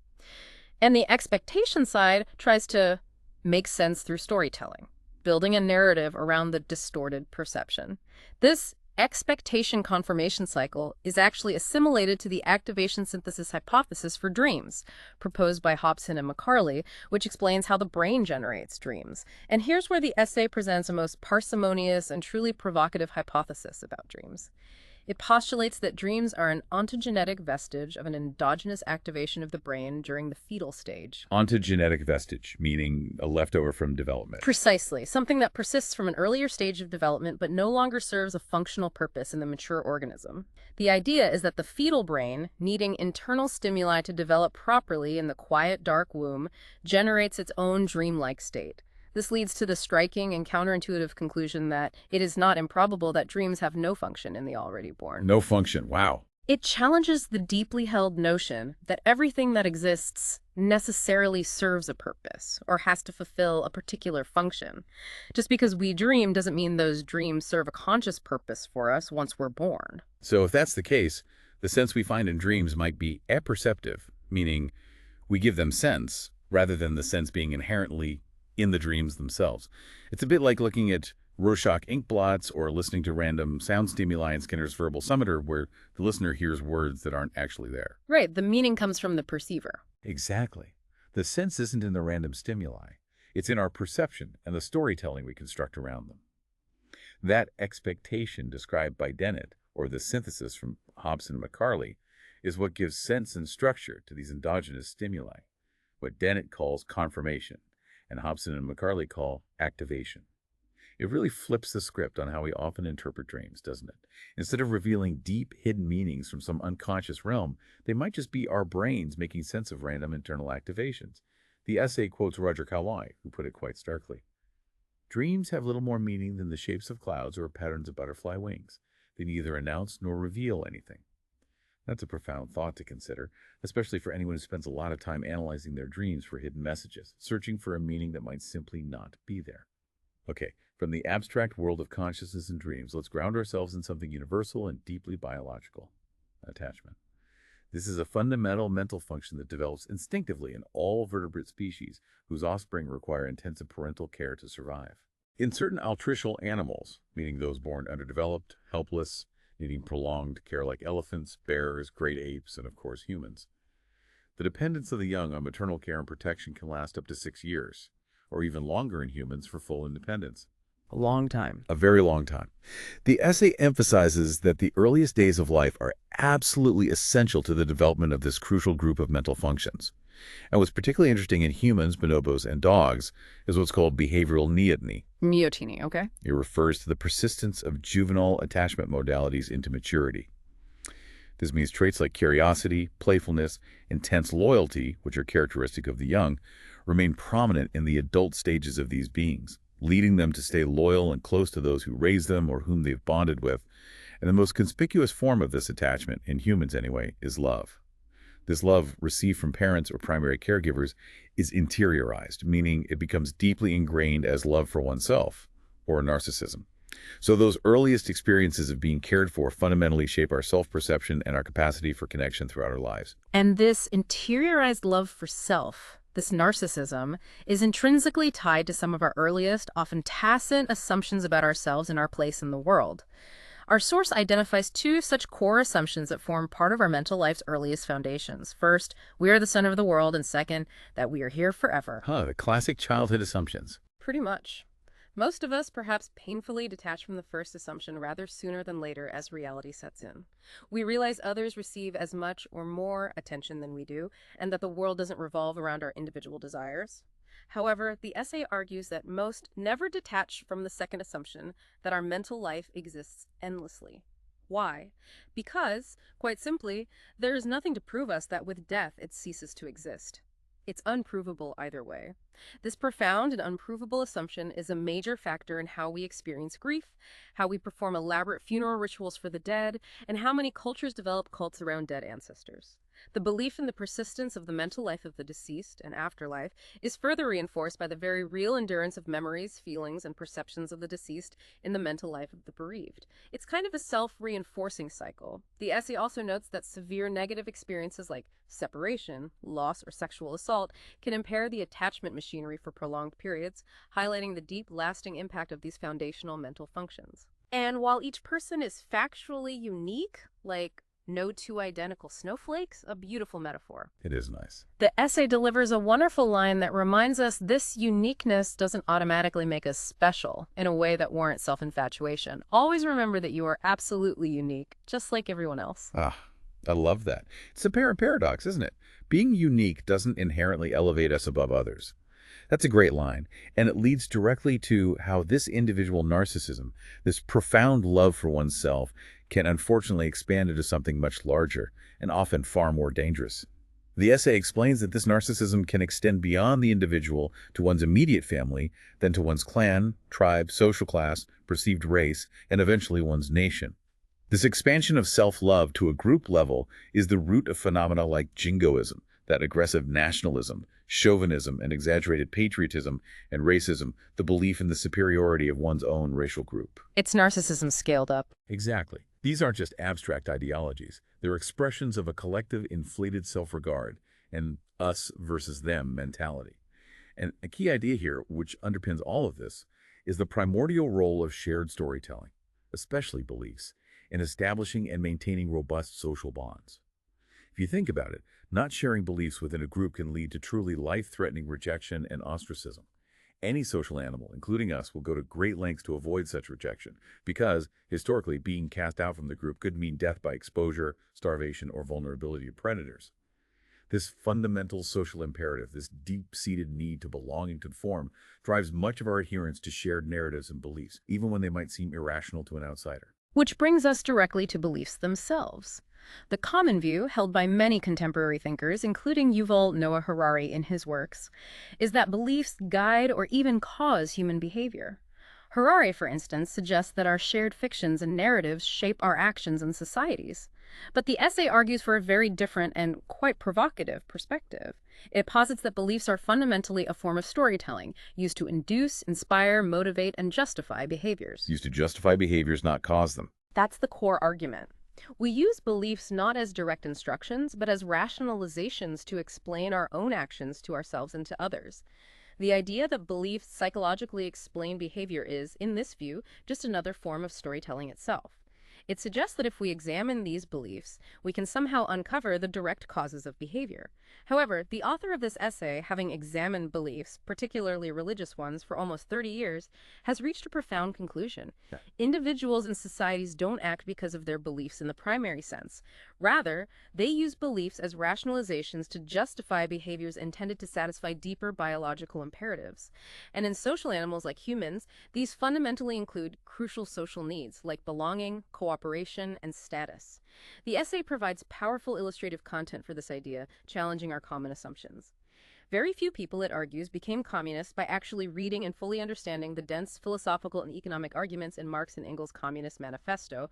And the expectation side tries to make sense through storytelling, building a narrative around the distorted perception. This expectation confirmation cycle is actually assimilated to the activation synthesis hypothesis for dreams, proposed by Hobson and McCarley, which explains how the brain generates dreams. And here's where the essay presents a most parsimonious and truly provocative hypothesis about dreams. It postulates that dreams are an ontogenetic vestige of an endogenous activation of the brain during the fetal stage. Ontogenetic vestige, meaning a leftover from development. Precisely. Something that persists from an earlier stage of development but no longer serves a functional purpose in the mature organism. The idea is that the fetal brain, needing internal stimuli to develop properly in the quiet, dark womb, generates its own dreamlike state. This leads to the striking and counterintuitive conclusion that it is not improbable that dreams have no function in the already born. No function. Wow. It challenges the deeply held notion that everything that exists necessarily serves a purpose or has to fulfill a particular function. Just because we dream doesn't mean those dreams serve a conscious purpose for us once we're born. So if that's the case, the sense we find in dreams might be apperceptive, meaning we give them sense rather than the sense being inherently in the dreams themselves. It's a bit like looking at Rorschach ink blots or listening to random sound stimuli in Skinner's verbal summator where the listener hears words that aren't actually there. Right, the meaning comes from the perceiver. Exactly. The sense isn't in the random stimuli. It's in our perception and the storytelling we construct around them. That expectation described by Dennett, or the synthesis from Hobson and McCarley, is what gives sense and structure to these endogenous stimuli, what Dennett calls confirmation, and Hobson and McCarley call activation. It really flips the script on how we often interpret dreams, doesn't it? Instead of revealing deep, hidden meanings from some unconscious realm, they might just be our brains making sense of random internal activations. The essay quotes Roger Kawai, who put it quite starkly. Dreams have little more meaning than the shapes of clouds or patterns of butterfly wings. They neither announce nor reveal anything. That's a profound thought to consider, especially for anyone who spends a lot of time analyzing their dreams for hidden messages, searching for a meaning that might simply not be there. Okay, from the abstract world of consciousness and dreams, let's ground ourselves in something universal and deeply biological: attachment. This is a fundamental mental function that develops instinctively in all vertebrate species whose offspring require intensive parental care to survive. In certain altricial animals, meaning those born underdeveloped, helpless, needing prolonged care like elephants, bears, great apes, and of course humans, the dependence of the young on maternal care and protection can last up to 6 years, or even longer in humans for full independence. A long time. A very long time. The essay emphasizes that the earliest days of life are absolutely essential to the development of this crucial group of mental functions. And what's particularly interesting in humans, bonobos, and dogs is what's called behavioral neoteny. Neoteny, okay. It refers to the persistence of juvenile attachment modalities into maturity. This means traits like curiosity, playfulness, intense loyalty, which are characteristic of the young, remain prominent in the adult stages of these beings, leading them to stay loyal and close to those who raise them or whom they've bonded with. And the most conspicuous form of this attachment, in humans anyway, is love. This love, received from parents or primary caregivers, is interiorized, meaning it becomes deeply ingrained as love for oneself, or narcissism. So those earliest experiences of being cared for fundamentally shape our self-perception and our capacity for connection throughout our lives. And this interiorized love for self, this narcissism, is intrinsically tied to some of our earliest, often tacit assumptions about ourselves and our place in the world. Our source identifies 2 such core assumptions that form part of our mental life's earliest foundations. First, we are the center of the world, and second, that we are here forever. The classic childhood assumptions. Pretty much. Most of us perhaps painfully detach from the first assumption rather sooner than later as reality sets in. We realize others receive as much or more attention than we do, and that the world doesn't revolve around our individual desires. However, the essay argues that most never detach from the second assumption, that our mental life exists endlessly. Why? Because, quite simply, there is nothing to prove us that with death it ceases to exist. It's unprovable either way. This profound and unprovable assumption is a major factor in how we experience grief, how we perform elaborate funeral rituals for the dead, and how many cultures develop cults around dead ancestors. The belief in the persistence of the mental life of the deceased and afterlife is further reinforced by the very real endurance of memories, feelings, and perceptions of the deceased in the mental life of the bereaved. It's kind of a self-reinforcing cycle. The essay also notes that severe negative experiences like separation, loss, or sexual assault can impair the attachment machinery for prolonged periods, highlighting the deep, lasting impact of these foundational mental functions. And while each person is factually unique, like no 2 identical snowflakes, a beautiful metaphor. It is nice. The essay delivers a wonderful line that reminds us this uniqueness doesn't automatically make us special in a way that warrants self-infatuation. Always remember that you are absolutely unique, just like everyone else. I love that. It's a paradox, isn't it? Being unique doesn't inherently elevate us above others. That's a great line, and it leads directly to how this individual narcissism, this profound love for oneself, can unfortunately expand into something much larger and often far more dangerous. The essay explains that this narcissism can extend beyond the individual to one's immediate family, then to one's clan, tribe, social class, perceived race, and eventually one's nation. This expansion of self-love to a group level is the root of phenomena like jingoism, that aggressive nationalism, chauvinism, and exaggerated patriotism and racism, the belief in the superiority of one's own racial group. It's narcissism scaled up. Exactly. These aren't just abstract ideologies. They're expressions of a collective inflated self-regard and us versus them mentality. And a key idea here, which underpins all of this, is the primordial role of shared storytelling, especially beliefs, in establishing and maintaining robust social bonds. If you think about it, not sharing beliefs within a group can lead to truly life-threatening rejection and ostracism. Any social animal, including us, will go to great lengths to avoid such rejection because, historically, being cast out from the group could mean death by exposure, starvation, or vulnerability to predators. This fundamental social imperative, this deep-seated need to belong and conform, drives much of our adherence to shared narratives and beliefs, even when they might seem irrational to an outsider. Which brings us directly to beliefs themselves. The common view, held by many contemporary thinkers, including Yuval Noah Harari in his works, is that beliefs guide or even cause human behavior. Harari, for instance, suggests that our shared fictions and narratives shape our actions and societies. But the essay argues for a very different and quite provocative perspective. It posits that beliefs are fundamentally a form of storytelling, used to induce, inspire, motivate, and justify behaviors. Used to justify behaviors, not cause them. That's the core argument. We use beliefs not as direct instructions, but as rationalizations to explain our own actions to ourselves and to others. The idea that beliefs psychologically explain behavior is, in this view, just another form of storytelling itself. It suggests that if we examine these beliefs, we can somehow uncover the direct causes of behavior. However, the author of this essay, having examined beliefs, particularly religious ones, for almost 30 years, has reached a profound conclusion. Yeah. Individuals and societies don't act because of their beliefs in the primary sense. Rather, they use beliefs as rationalizations to justify behaviors intended to satisfy deeper biological imperatives. And in social animals like humans, these fundamentally include crucial social needs like belonging, cooperation, and status. The essay provides powerful illustrative content for this idea, challenging our common assumptions. Very few people, it argues, became communists by actually reading and fully understanding the dense philosophical and economic arguments in Marx and Engels' Communist Manifesto.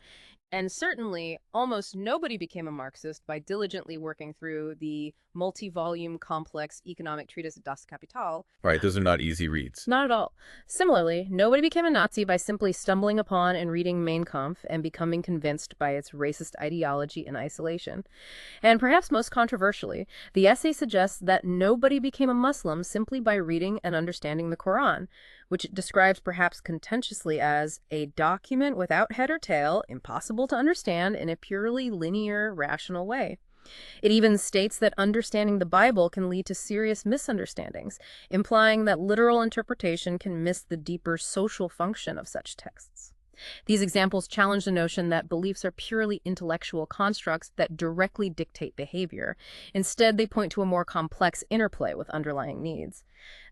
And certainly, almost nobody became a Marxist by diligently working through the multi-volume complex economic treatise Das Kapital. Right, those are not easy reads. Not at all. Similarly, nobody became a Nazi by simply stumbling upon and reading Mein Kampf and becoming convinced by its racist ideology in isolation. And perhaps most controversially, the essay suggests that nobody became a Muslim simply by reading and understanding the Quran, which it describes perhaps contentiously as a document without head or tail, impossible to understand in a purely linear, rational way. It even states that understanding the Bible can lead to serious misunderstandings, implying that literal interpretation can miss the deeper social function of such texts. These examples challenge the notion that beliefs are purely intellectual constructs that directly dictate behavior. Instead, they point to a more complex interplay with underlying needs.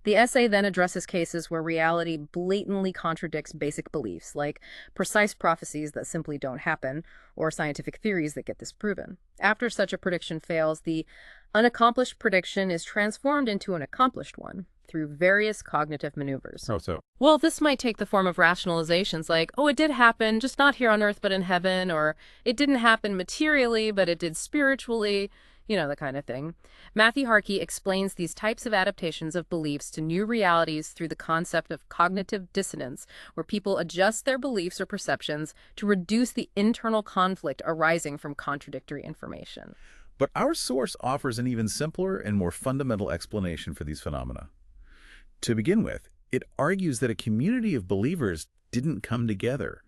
The essay then addresses cases where reality blatantly contradicts basic beliefs, like precise prophecies that simply don't happen, or scientific theories that get disproven. After such a prediction fails, the unaccomplished prediction is transformed into an accomplished one through various cognitive maneuvers. Oh, so? Well, this might take the form of rationalizations like, oh, it did happen, just not here on earth but in heaven, or it didn't happen materially, but it did spiritually, the kind of thing. Matthew Harkey explains these types of adaptations of beliefs to new realities through the concept of cognitive dissonance, where people adjust their beliefs or perceptions to reduce the internal conflict arising from contradictory information. But our source offers an even simpler and more fundamental explanation for these phenomena. To begin with, it argues that a community of believers didn't come together,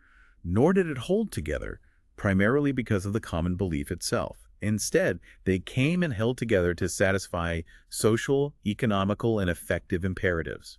nor did it hold together, primarily because of the common belief itself. Instead, they came and held together to satisfy social, economical, and affective imperatives.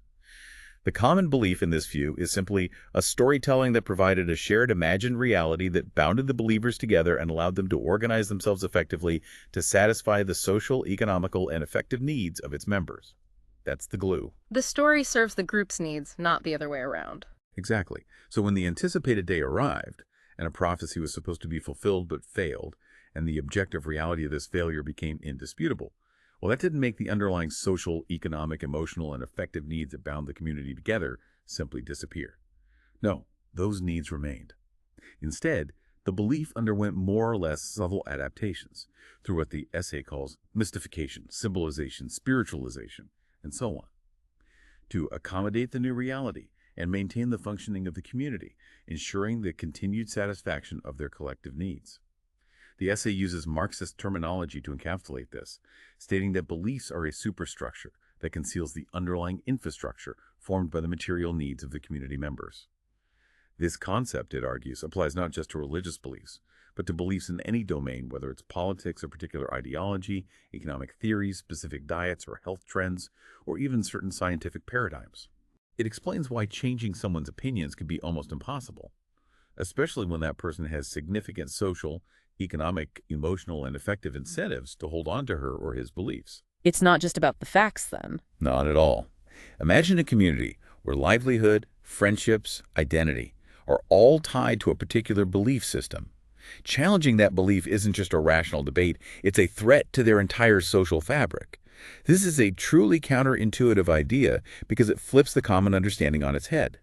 The common belief in this view is simply a storytelling that provided a shared imagined reality that bounded the believers together and allowed them to organize themselves effectively to satisfy the social, economical, and affective needs of its members. That's the glue. The story serves the group's needs, not the other way around. Exactly. So when the anticipated day arrived, and a prophecy was supposed to be fulfilled but failed, and the objective reality of this failure became indisputable, well, that didn't make the underlying social, economic, emotional, and affective needs that bound the community together simply disappear. No, those needs remained. Instead, the belief underwent more or less subtle adaptations through what the essay calls mystification, symbolization, spiritualization, and so on, to accommodate the new reality and maintain the functioning of the community, ensuring the continued satisfaction of their collective needs. The essay uses Marxist terminology to encapsulate this, stating that beliefs are a superstructure, that conceals the underlying infrastructure formed by the material needs of the community members. This concept, it argues, applies not just to religious beliefs, but to beliefs in any domain, whether it's politics or particular ideology, economic theories, specific diets or health trends, or even certain scientific paradigms. It explains why changing someone's opinions can be almost impossible, especially when that person has significant social, economic, emotional, and affective incentives to hold on to her or his beliefs. It's not just about the facts, then. Not at all. Imagine a community where livelihood, friendships, identity are all tied to a particular belief system. Challenging that belief isn't just a rational debate, it's a threat to their entire social fabric. This is a truly counterintuitive idea because it flips the common understanding on its head.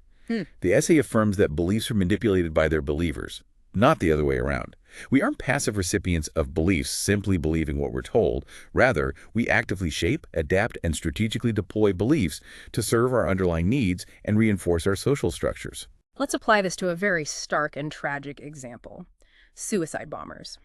The essay affirms that beliefs are manipulated by their believers, not the other way around. We aren't passive recipients of beliefs simply believing what we're told. Rather, we actively shape, adapt, and strategically deploy beliefs to serve our underlying needs and reinforce our social structures. Let's apply this to a very stark and tragic example: suicide bombers.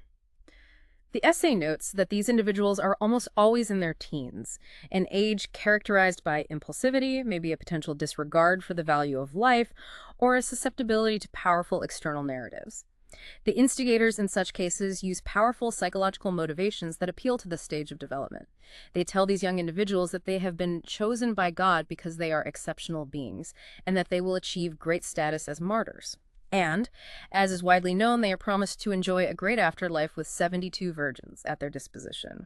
The essay notes that these individuals are almost always in their teens, an age characterized by impulsivity, maybe a potential disregard for the value of life, or a susceptibility to powerful external narratives. The instigators in such cases use powerful psychological motivations that appeal to this stage of development. They tell these young individuals that they have been chosen by God because they are exceptional beings, and that they will achieve great status as martyrs. And, as is widely known, they are promised to enjoy a great afterlife with 72 virgins at their disposition.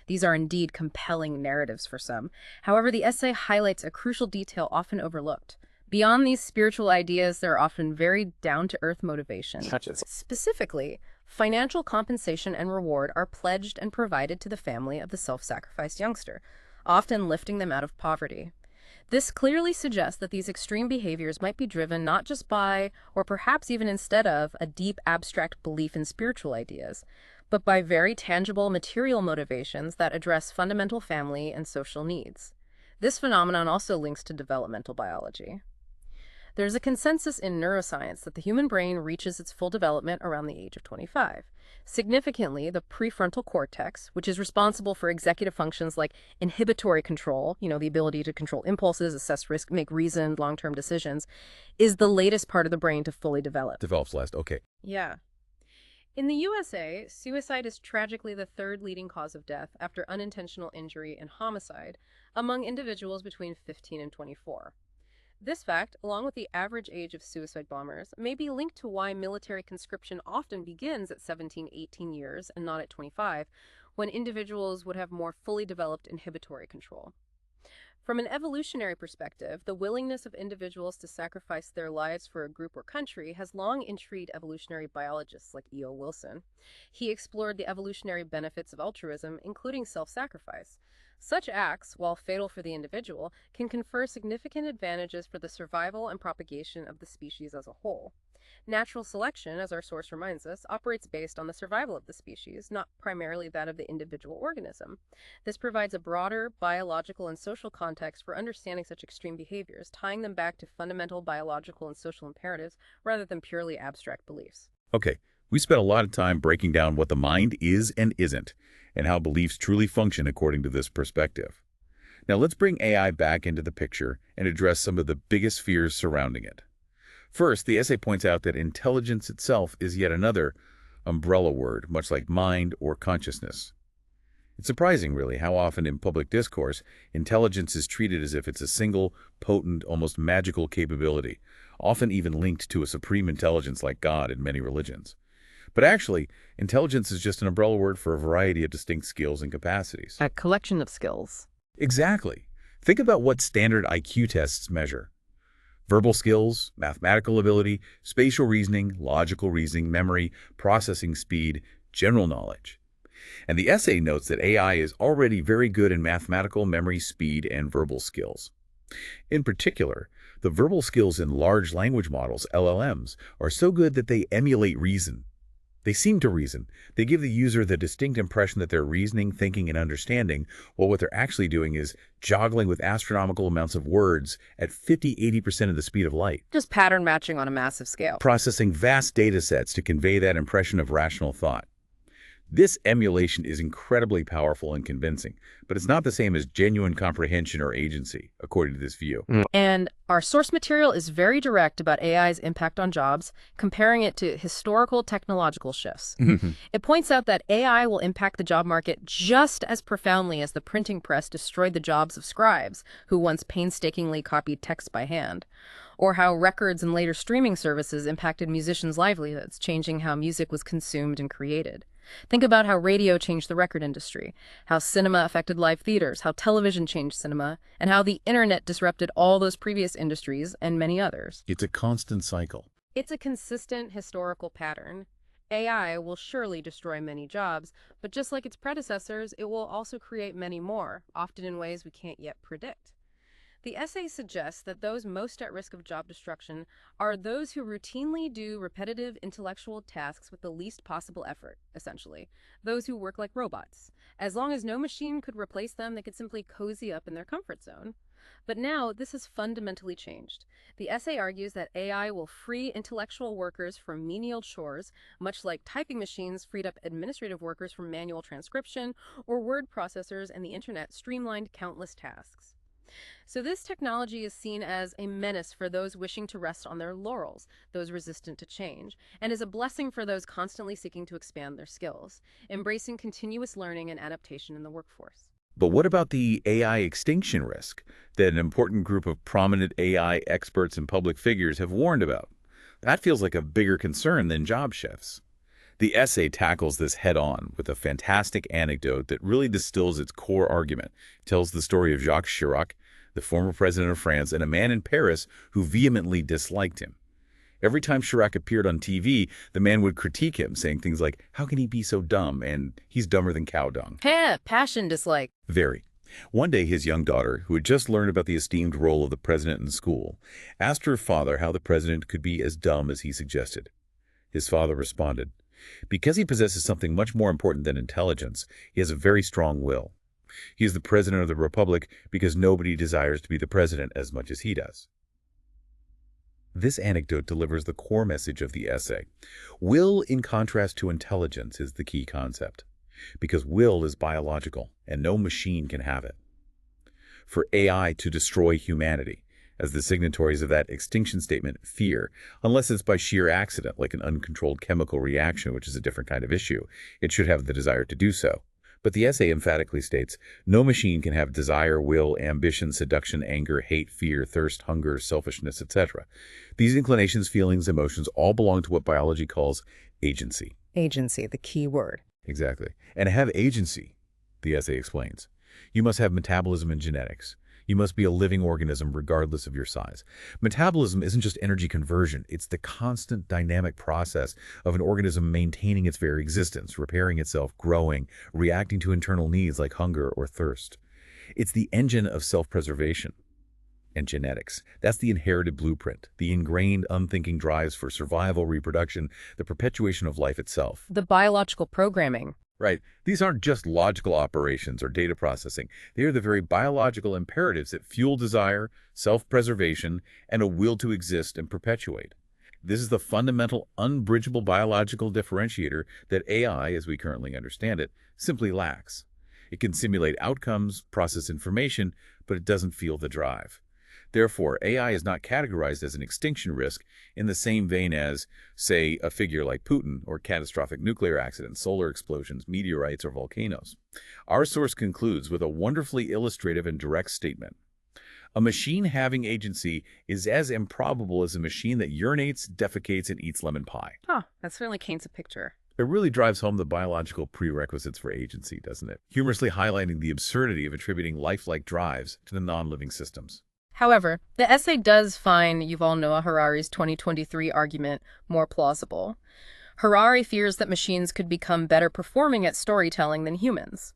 These are indeed compelling narratives for some. However, the essay highlights a crucial detail often overlooked. Beyond these spiritual ideas, there are often very down-to-earth motivations. Specifically, financial compensation and reward are pledged and provided to the family of the self-sacrificed youngster, often lifting them out of poverty. This clearly suggests that these extreme behaviors might be driven not just by, or perhaps even instead of, a deep abstract belief in spiritual ideas, but by very tangible material motivations that address fundamental family and social needs. This phenomenon also links to developmental biology. There's a consensus in neuroscience that the human brain reaches its full development around the age of 25. Significantly, the prefrontal cortex, which is responsible for executive functions like inhibitory control, the ability to control impulses, assess risk, make reasoned long-term decisions, is the latest part of the brain to fully develop. Develops last, okay. Yeah. In the USA, suicide is tragically the third leading cause of death after unintentional injury and homicide among individuals between 15 and 24. This fact, along with the average age of suicide bombers, may be linked to why military conscription often begins at 17, 18 years and not at 25, when individuals would have more fully developed inhibitory control. From an evolutionary perspective, the willingness of individuals to sacrifice their lives for a group or country has long intrigued evolutionary biologists like E.O. Wilson. He explored the evolutionary benefits of altruism, including self-sacrifice. Such acts, while fatal for the individual, can confer significant advantages for the survival and propagation of the species as a whole. Natural selection, as our source reminds us, operates based on the survival of the species, not primarily that of the individual organism. This provides a broader biological and social context for understanding such extreme behaviors, tying them back to fundamental biological and social imperatives rather than purely abstract beliefs. Okay, we spent a lot of time breaking down what the mind is and isn't, and how beliefs truly function according to this perspective. Now let's bring AI back into the picture and address some of the biggest fears surrounding it. First, the essay points out that intelligence itself is yet another umbrella word, much like mind or consciousness. It's surprising, really, how often in public discourse, intelligence is treated as if it's a single, potent, almost magical capability, often even linked to a supreme intelligence like God in many religions. But actually, intelligence is just an umbrella word for a variety of distinct skills and capacities. A collection of skills. Exactly. Think about what standard IQ tests measure. Verbal skills, mathematical ability, spatial reasoning, logical reasoning, memory, processing speed, general knowledge. And the essay notes that AI is already very good in mathematical, memory, speed, and verbal skills. In particular, the verbal skills in large language models, LLMs, are so good that they emulate reason. They seem to reason. They give the user the distinct impression that they're reasoning, thinking, and understanding, while what they're actually doing is juggling with astronomical amounts of words at 50–80% of the speed of light. Just pattern matching on a massive scale. Processing vast data sets to convey that impression of rational thought. This emulation is incredibly powerful and convincing, but it's not the same as genuine comprehension or agency, according to this view. And our source material is very direct about AI's impact on jobs, comparing it to historical technological shifts. It points out that AI will impact the job market just as profoundly as the printing press destroyed the jobs of scribes, who once painstakingly copied text by hand, or how records and later streaming services impacted musicians' livelihoods, changing how music was consumed and created. Think about how radio changed the record industry, how cinema affected live theaters, how television changed cinema, and how the internet disrupted all those previous industries and many others. It's a constant cycle. It's a consistent historical pattern. AI will surely destroy many jobs, but just like its predecessors, it will also create many more, often in ways we can't yet predict. The essay suggests that those most at risk of job destruction are those who routinely do repetitive intellectual tasks with the least possible effort, essentially. Those who work like robots. As long as no machine could replace them, they could simply cozy up in their comfort zone. But now, this has fundamentally changed. The essay argues that AI will free intellectual workers from menial chores, much like typing machines freed up administrative workers from manual transcription, or word processors and the internet streamlined countless tasks. So this technology is seen as a menace for those wishing to rest on their laurels, those resistant to change, and is a blessing for those constantly seeking to expand their skills, embracing continuous learning and adaptation in the workforce. But what about the AI extinction risk that an important group of prominent AI experts and public figures have warned about? That feels like a bigger concern than job shifts. The essay tackles this head-on with a fantastic anecdote that really distills its core argument. It tells the story of Jacques Chirac, the former president of France, and a man in Paris who vehemently disliked him. Every time Chirac appeared on TV, the man would critique him, saying things like, "How can he be so dumb?" and "He's dumber than cow dung." Passion dislike. Very. One day, his young daughter, who had just learned about the esteemed role of the president in school, asked her father how the president could be as dumb as he suggested. His father responded, "Because he possesses something much more important than intelligence, he has a very strong will. He is the president of the republic because nobody desires to be the president as much as he does." This anecdote delivers the core message of the essay. Will, in contrast to intelligence, is the key concept, because will is biological, and no machine can have it. For AI to destroy humanity, as the signatories of that extinction statement fear, unless it's by sheer accident, like an uncontrolled chemical reaction, which is a different kind of issue, it should have the desire to do so. But the essay emphatically states, no machine can have desire, will, ambition, seduction, anger, hate, fear, thirst, hunger, selfishness, etc. These inclinations, feelings, emotions all belong to what biology calls agency. Agency, the key word. Exactly. And to have agency, the essay explains, you must have metabolism and genetics. You must be a living organism regardless of your size. Metabolism isn't just energy conversion. It's the constant dynamic process of an organism maintaining its very existence, repairing itself, growing, reacting to internal needs like hunger or thirst. It's the engine of self-preservation. And genetics. That's the inherited blueprint, the ingrained, unthinking drives for survival, reproduction, the perpetuation of life itself. The biological programming. Right. These aren't just logical operations or data processing. They are the very biological imperatives that fuel desire, self-preservation, and a will to exist and perpetuate. This is the fundamental, unbridgeable biological differentiator that AI, as we currently understand it, simply lacks. It can simulate outcomes, process information, but it doesn't feel the drive. Therefore, AI is not categorized as an extinction risk in the same vein as, say, a figure like Putin or catastrophic nuclear accidents, solar explosions, meteorites, or volcanoes. Our source concludes with a wonderfully illustrative and direct statement. A machine having agency is as improbable as a machine that urinates, defecates, and eats lemon pie. That certainly paints a picture. It really drives home the biological prerequisites for agency, doesn't it? Humorously highlighting the absurdity of attributing lifelike drives to the non-living systems. However, the essay does find Yuval Noah Harari's 2023 argument more plausible. Harari fears that machines could become better performing at storytelling than humans.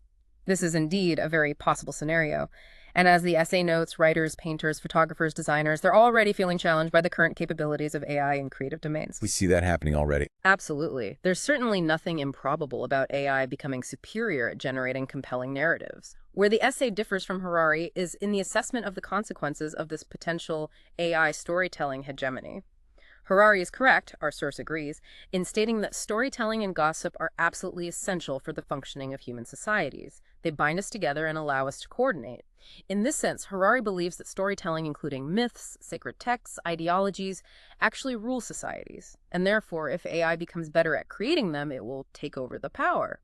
This is indeed a very possible scenario. And as the essay notes, writers, painters, photographers, designers, they're already feeling challenged by the current capabilities of AI in creative domains. We see that happening already. Absolutely. There's certainly nothing improbable about AI becoming superior at generating compelling narratives. Where the essay differs from Harari is in the assessment of the consequences of this potential AI storytelling hegemony. Harari is correct, our source agrees, in stating that storytelling and gossip are absolutely essential for the functioning of human societies. They bind us together and allow us to coordinate. In this sense, Harari believes that storytelling, including myths, sacred texts, ideologies, actually rule societies. And therefore, if AI becomes better at creating them, it will take over the power.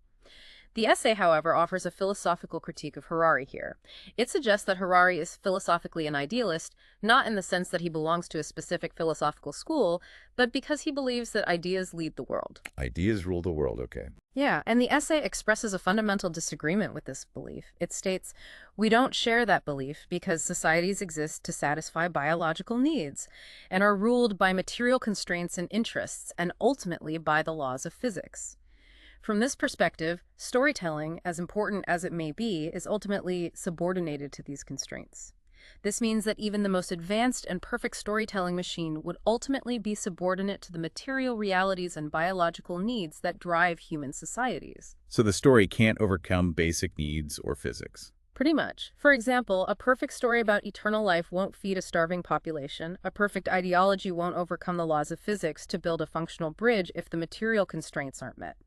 The essay, however, offers a philosophical critique of Harari here. It suggests that Harari is philosophically an idealist, not in the sense that he belongs to a specific philosophical school, but because he believes that ideas lead the world. Ideas rule the world, okay. Yeah, and the essay expresses a fundamental disagreement with this belief. It states, "We don't share that belief because societies exist to satisfy biological needs and are ruled by material constraints and interests, and ultimately by the laws of physics." From this perspective, storytelling, as important as it may be, is ultimately subordinated to these constraints. This means that even the most advanced and perfect storytelling machine would ultimately be subordinate to the material realities and biological needs that drive human societies. So the story can't overcome basic needs or physics. Pretty much. For example, a perfect story about eternal life won't feed a starving population. A perfect ideology won't overcome the laws of physics to build a functional bridge if the material constraints aren't met.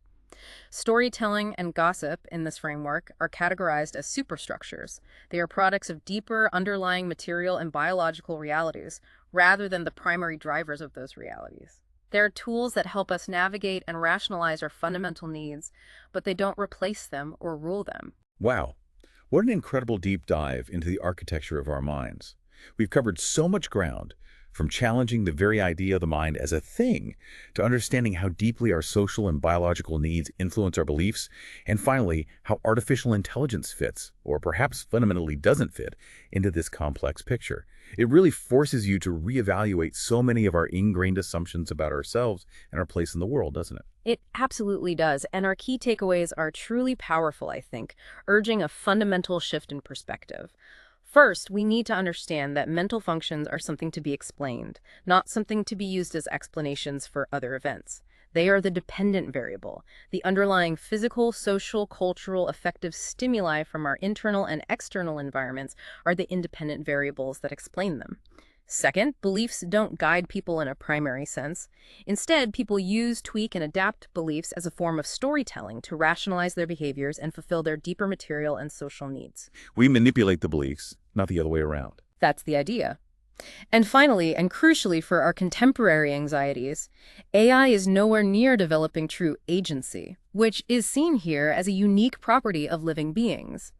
Storytelling and gossip in this framework are categorized as superstructures. They are products of deeper underlying material and biological realities, rather than the primary drivers of those realities. They are tools that help us navigate and rationalize our fundamental needs, but they don't replace them or rule them. Wow, what an incredible deep dive into the architecture of our minds. We've covered so much ground, from challenging the very idea of the mind as a thing, to understanding how deeply our social and biological needs influence our beliefs, and finally, how artificial intelligence fits, or perhaps fundamentally doesn't fit, into this complex picture. It really forces you to reevaluate so many of our ingrained assumptions about ourselves and our place in the world, doesn't it? It absolutely does, and our key takeaways are truly powerful, I think, urging a fundamental shift in perspective. First, we need to understand that mental functions are something to be explained, not something to be used as explanations for other events. They are the dependent variable. The underlying physical, social, cultural, affective stimuli from our internal and external environments are the independent variables that explain them. Second, beliefs don't guide people in a primary sense. Instead, people use, tweak, and adapt beliefs as a form of storytelling to rationalize their behaviors and fulfill their deeper material and social needs. We manipulate the beliefs, not the other way around. That's the idea. And finally, and crucially for our contemporary anxieties, AI is nowhere near developing true agency, which is seen here as a unique property of living beings.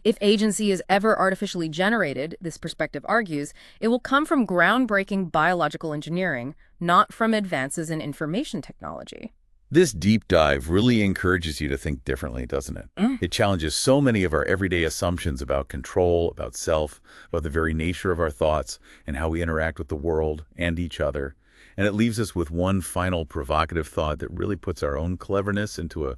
If agency is ever artificially generated, this perspective argues, it will come from groundbreaking biological engineering, not from advances in information technology. This deep dive really encourages you to think differently, doesn't it? It challenges so many of our everyday assumptions about control, about self, about the very nature of our thoughts, and how we interact with the world and each other. And it leaves us with one final provocative thought that really puts our own cleverness into a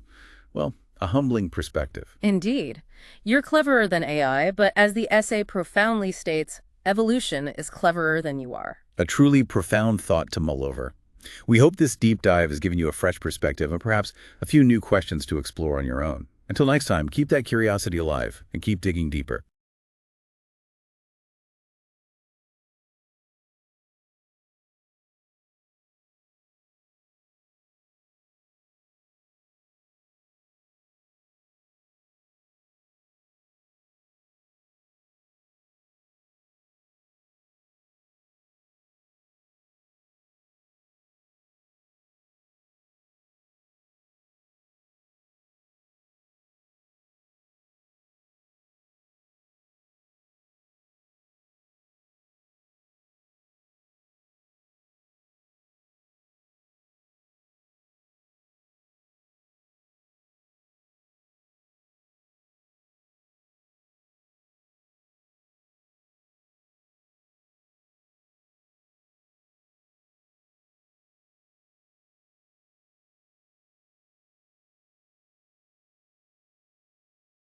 humbling perspective. Indeed. You're cleverer than AI, but as the essay profoundly states, evolution is cleverer than you are. A truly profound thought to mull over. We hope this deep dive has given you a fresh perspective and perhaps a few new questions to explore on your own. Until next time, keep that curiosity alive and keep digging deeper.